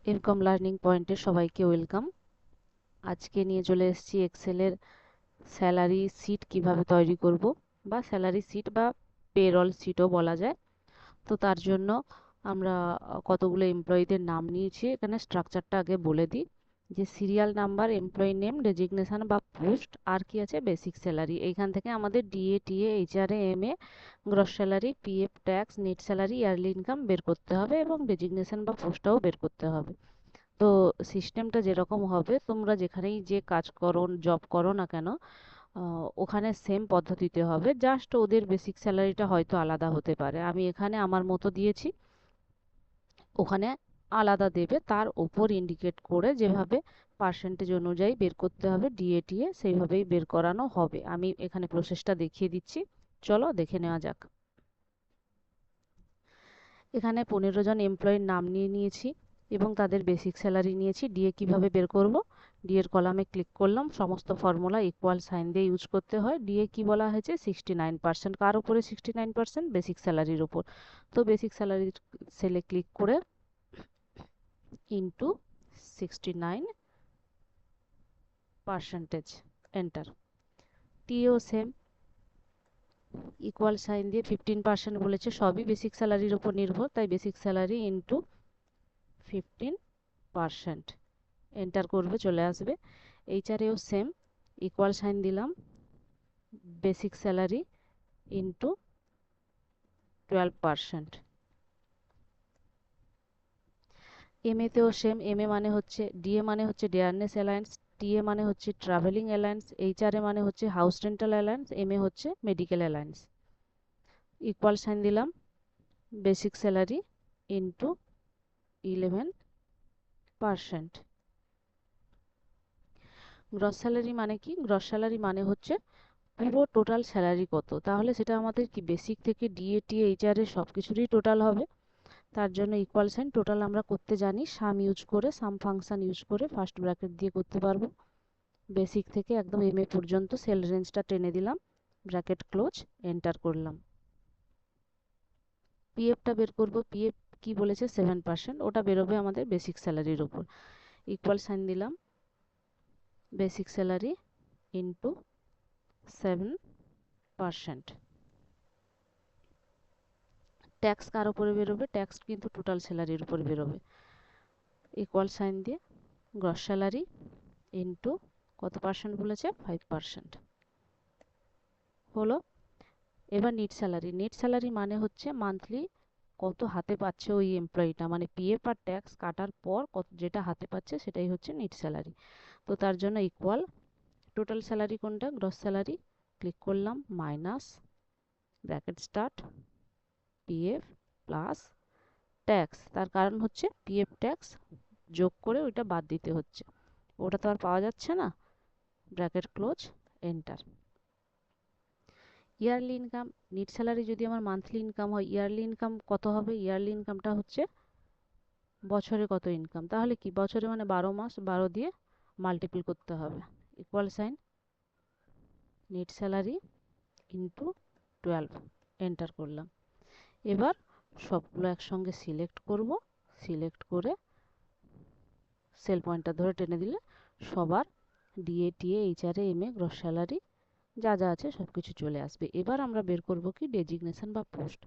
Income learning পয়েন্টে সবাইকে welcome. আজকে নিয়ে চলে এসেছি এক্সেলের স্যালারি শিট কিভাবে তৈরি করব, বা স্যালারি শিট বা পেরোল শিটও বলা যায়। তো তার জন্য আমরা কতগুলো এমপ্লয়ীদের নাম নিয়েছি। এখানে স্ট্রাকচারটা আগে বলে দিই যে serial number, employee name, designation বা পোস্ট, আর কি আছে বেসিক স্যালারি। এইখান থেকে আমাদের DA, TA, HRA, MA, gross salary, PF, tax, net salary, yearly income বের করতে হবে এবং ডেজিগনেশন বা পোস্টটাও বের করতে হবে। তো সিস্টেমটা যেরকম হবে, তোমরা যেখানেই যে কাজ করো, জব করো না কেন, ওখানে সেম পদ্ধতিতে হবে, জাস্ট ওদের বেসিক স্যালারিটা হয়তো আলাদা হতে পারে। আমি এখানে আমার মতো দিয়েছি, ওখানে আলাদা দেবে। তার উপর ইন্ডিকেট করে যেভাবে পার্সেন্টেজ অনুযায়ী বের করতে হবে ডিএটিএ, সেইভাবেই বের করানো হবে। আমি এখানে প্রসেসটা দেখিয়ে দিচ্ছি, চলো দেখে নেওয়া যাক। এখানে 15 জন এমপ্লয়ির নাম নিয়ে নিয়েছি এবং তাদের বেসিক স্যালারি নিয়েছি। ডিএ কিভাবে বের করব, ডি এর কলামে ক্লিক করলাম। সমস্ত ফর্মুলা ইকুয়াল সাইন দিয়ে ইউজ করতে হয়। ডিএ কি বলা হয়েছে, 69%। কার উপরে 69%? বেসিক স্যালারির উপর। তো বেসিক স্যালারির সেলে ক্লিক করে ইন্টু 69%, এন্টার। টিও সেম, ইকুয়াল সাইন দিয়ে 15% বলেছে, সবই বেসিক স্যালারির উপর নির্ভর, তাই বেসিক স্যালারি ইন্টু 15%, এন্টার করবে, চলে আসবে। এইচআরএও সেম, ইকুয়াল সাইন দিলাম, বেসিক স্যালারি ইন্টু 12%। এমএতেও সেম, এমএ মানে হচ্ছে, ডিএ মানে হচ্ছে ডেয়ারনেস অ্যালায়েন্স, টিএ মানে হচ্ছে ট্রাভেলিং অ্যালায়েন্স, এইচআরএ মানে হচ্ছে হাউস রেন্টাল অ্যালায়েন্স, এমএ হচ্ছে মেডিকেল অ্যালায়েন্স। ইকুয়াল সাইন দিলাম, basic salary into 11%। Gross salary মানে কি? গ্রস স্যালারি মানে হচ্ছে পুরো টোটাল স্যালারি কত। তাহলে সেটা আমাদের কি বেসিক থেকে ডিএ, টিএ, এইচআরএ সব কিছুরই টোটাল হবে। তার জন্য ইকুয়াল সাইন, টোটাল আমরা করতে জানি, সাম ইউজ করে, সাম ফাংশন ইউজ করে ফার্স্ট ব্র্যাকেট দিয়ে করতে পারবো। বেসিক থেকে একদম এমএ পর্যন্ত সেল রেঞ্জটা টেনে দিলাম, ব্র্যাকেট ক্লোজ, এন্টার করলাম। পিএফটা বের করব। পিএফ কি বলেছে, 7%, ওটা বেরোবে আমাদের বেসিক স্যালারির উপর। ইকুয়াল সাইন দিলাম, বেসিক স্যালারি ইন্টু 7%। ট্যাক্স কার উপরে বেরোবে? ট্যাক্স কিন্তু টোটাল স্যালারির উপর বেরোবে। ইকুয়াল সাইন দিয়ে গ্রস স্যালারি ইন্টু কত পার্সেন্ট বলেছে, 5%। হলো। এবার নেট স্যালারি। নেট স্যালারি মানে হচ্ছে মান্থলি কত হাতে পাচ্ছে ওই এমপ্লয়িটা, মানে পিএফ আর ট্যাক্স কাটার পর কত যেটা হাতে পাচ্ছে সেটাই হচ্ছে নেট স্যালারি। তো তার জন্য ইকুয়াল, টোটাল স্যালারি কোনটা, গ্রস স্যালারি, ক্লিক করলাম, minus, bracket start, PF plus tax. তার কারণ হচ্ছে পিএফ ট্যাক্স যোগ করে ওইটা বাদ দিতে হচ্ছে, ওটা তো আর পাওয়া যাচ্ছে না। Bracket close, enter. Yearly income, net salary যদি আমার মান্থলি ইনকাম হয়, ইয়ারলি ইনকাম কত হবে? ইয়ারলি ইনকামটা হচ্ছে বছরে কত ইনকাম। তাহলে কি বছরে মানে 12 মাস, 12 দিয়ে মাল্টিপল করতে হবে। Equal sign net salary into 12, enter করলাম। এবার সবগুলো একসঙ্গে সিলেক্ট করব, সিলেক্ট করে সেল পয়েন্টার ধরে টেনে দিলে সবার DA, TA, HRA, MA, gross salary যা যা আছে সব কিছু চলে আসবে। এবার আমরা বের করব কি, ডেজিগনেশন বা পোস্ট।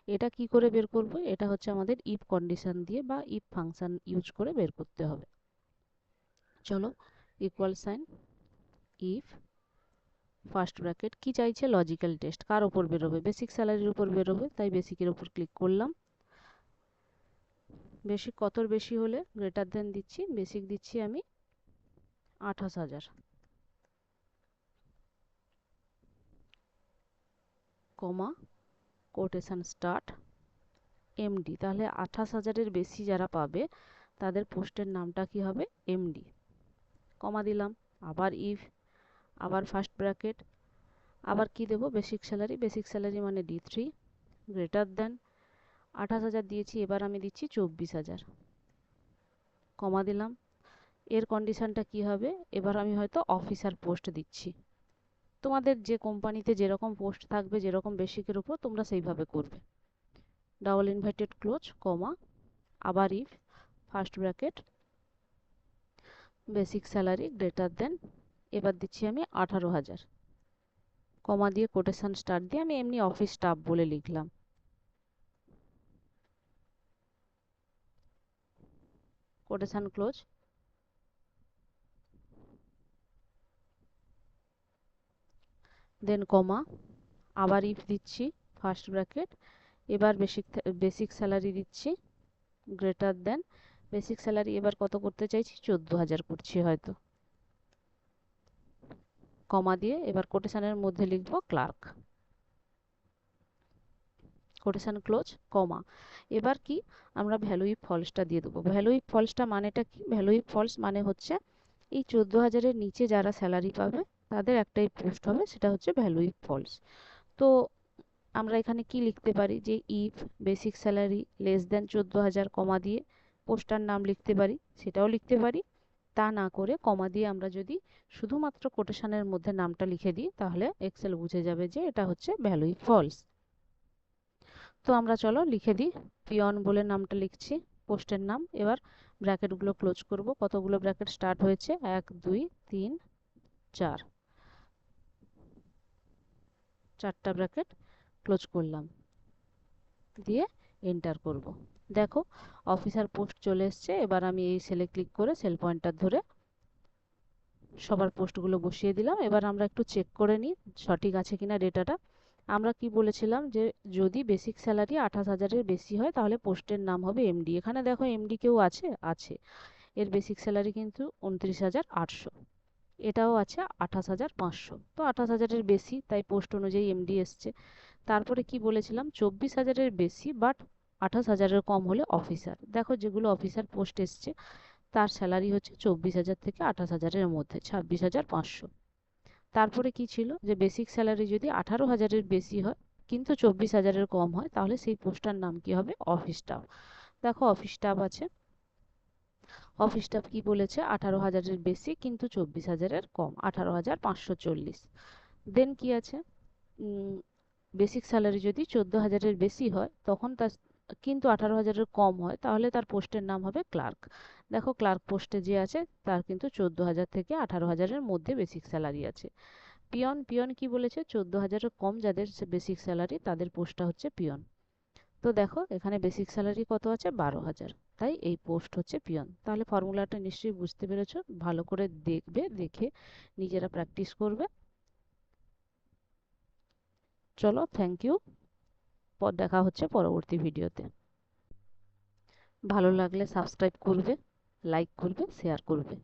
এটা কি করে বের করব? এটা হচ্ছে আমাদের ইফ কন্ডিশন দিয়ে বা ইফ ফাংশন ইউজ করে বের করতে হবে। চলো, equal sign, if, first bracket, কি চাইছে, লজিক্যাল টেস্ট, কার উপর বেরোবে? বেসিক স্যালারির উপর বেরোবে, তাই বেসিকের উপর ক্লিক করলাম। বেসিক কতর বেশি হলে গ্রেটার দেন দিচ্ছি, বেসিক দিচ্ছি আমি 28,000, কমা, কোটেশন স্টার্ট, এমডি। তাহলে 28,000-এর বেশি যারা পাবে তাদের পোস্টের নামটা কি হবে, এমডি। কমা দিলাম, আবার ইফ, আবার ফার্স্ট ব্র্যাকেট, আবার কি দেব, বেসিক স্যালারি, বেসিক স্যালারি মানে D3, গ্রেটার দেন 28,000 দিয়েছি, এবার আমি দিচ্ছি 24,000, কমা দিলাম। এর কন্ডিশনটা কি হবে, এবার আমি হয়তো অফিসার পোস্ট দিচ্ছি। তোমাদের যে কোম্পানিতে যেরকম পোস্ট থাকবে, যেরকম বেসিকের উপর, তোমরা সেইভাবে করবে। ডাবল ইনভার্টেড ক্লোজ, কমা, আবার if, first bracket basic salary greater than, এবার দিচ্ছি আমি 18,000, কমা দিয়ে কোটেশন স্টার্ট দিয়ে আমি এমনি অফিস স্টাফ বলে লিখলাম। Quotation close. দেন কমা, আবার ইফ দিচ্ছি ফার্স্ট ব্র্যাকেট, এবার বেসিক স্যালারি দিচ্ছি গ্রেটার দেন, বেসিক স্যালারি এবার কত করতে চাইছি, 14,000 করছি হয়তো, কমা দিয়ে এবার কোটেশনের মধ্যে লিখব ক্লার্ক, কোটেশন ক্লোজ, কমা। এবার কি আমরা ভ্যালু ইফ ফলসটা দিয়ে দেবো। ভ্যালু ইফ ফলসটা মানেটা কি, ভ্যালু ইফ ফলস মানে হচ্ছে এই 14,000-এর নিচে যারা স্যালারি পাবে তাদের একটাই পোস্ট হবে, সেটা হচ্ছে ভ্যালু ইফ ফলস। তো আমরা এখানে কি লিখতে পারি যে if basic salary less than 14,000, কমা দিয়ে পোস্টার নাম লিখতে পারি, সেটাও লিখতে পারি। তা না করে কমা দিয়ে আমরা যদি শুধুমাত্র কোটেশনের মধ্যে নামটা লিখে দিই তাহলে এক্সেল বুঝে যাবে যে এটা হচ্ছে ভ্যালু ইফ ফলস। তো আমরা চলো লিখে দিই, পিয়ন বলে নামটা লিখছি, পোস্টের নাম। এবার ব্র্যাকেটগুলো ক্লোজ করব। কতগুলো ব্র্যাকেট স্টার্ট হয়েছে, 1 2 3 4, 4টা ব্র্যাকেট ক্লোজ করলাম, দিয়ে এন্টার করব। দেখো অফিসার পোস্ট চলে এসছে। এবার আমি এই সেলে ক্লিক করে সেল পয়েন্টার ধরে সবার পোস্টগুলো বসিয়ে দিলাম। এবার আমরা একটু চেক করে নিই সঠিক আছে কিনা ডেটাটা। আমরা কি বলেছিলাম যে যদি বেসিক স্যালারি 28,000-এর বেশি হয় তাহলে পোস্টের নাম হবে এমডি। এখানে দেখো এমডি কেউ আছে, আছে। এর বেসিক স্যালারি কিন্তু 29,800, এটাও আছে 28,500, তো 28,000-এর বেশি তাই পোস্ট অনুযায়ী এমডি এসছে। তারপরে কি বলেছিলাম, 24,000-এর বেশি বাট 28,000-এর কম হলে অফিসার। দেখো যেগুলো অফিসার পোস্ট এসছে তার স্যালারি হচ্ছে 24,000 থেকে 28,000-এর মধ্যে, 26,500। তারপরে কি ছিল যে বেসিক স্যালারি যদি 18,000-এর বেশি হয় কিন্তু 24,000-এর কম হয় তাহলে সেই পোস্টটার নাম কি হবে, অফিস স্টাফ। দেখো অফিস স্টাফ আছে, অফিস স্টাফ কি বলেছে, 18,000-এর বেশি কিন্তু 24,000-এর কম, 18,540। দেন কি আছে, বেসিক স্যালারি যদি 14,000-এর বেশি হয় তখন তার কিন্তু 18,000-এর কম হয় তাহলে তার পোস্টের নাম হবে ক্লার্ক। দেখো ক্লার্ক পোস্টে যে আছে তার কিন্তু 14,000 থেকে 18,000-এর মধ্যে বেসিক স্যালারি আছে। পিয়ন, পিয়ন কি বলেছে, 14,000-এর কম যাদের বেসিক স্যালারি তাদের পোস্টটা হচ্ছে পিয়ন। তো দেখো এখানে বেসিক স্যালারি কত আছে, 12,000, তাই এই পোস্ট হচ্ছে পিয়ন। তাহলে ফর্মুলাটা নিশ্চয়ই বুঝতে পেরেছো, ভালো করে দেখবে, দেখে নিজেরা প্র্যাকটিস করবে। চলো, থ্যাংক ইউ, দেখা হচ্ছে পরবর্তী ভিডিওতে। ভালো লাগলে সাবস্ক্রাইব করবে, লাইক করবে, শেয়ার করবে।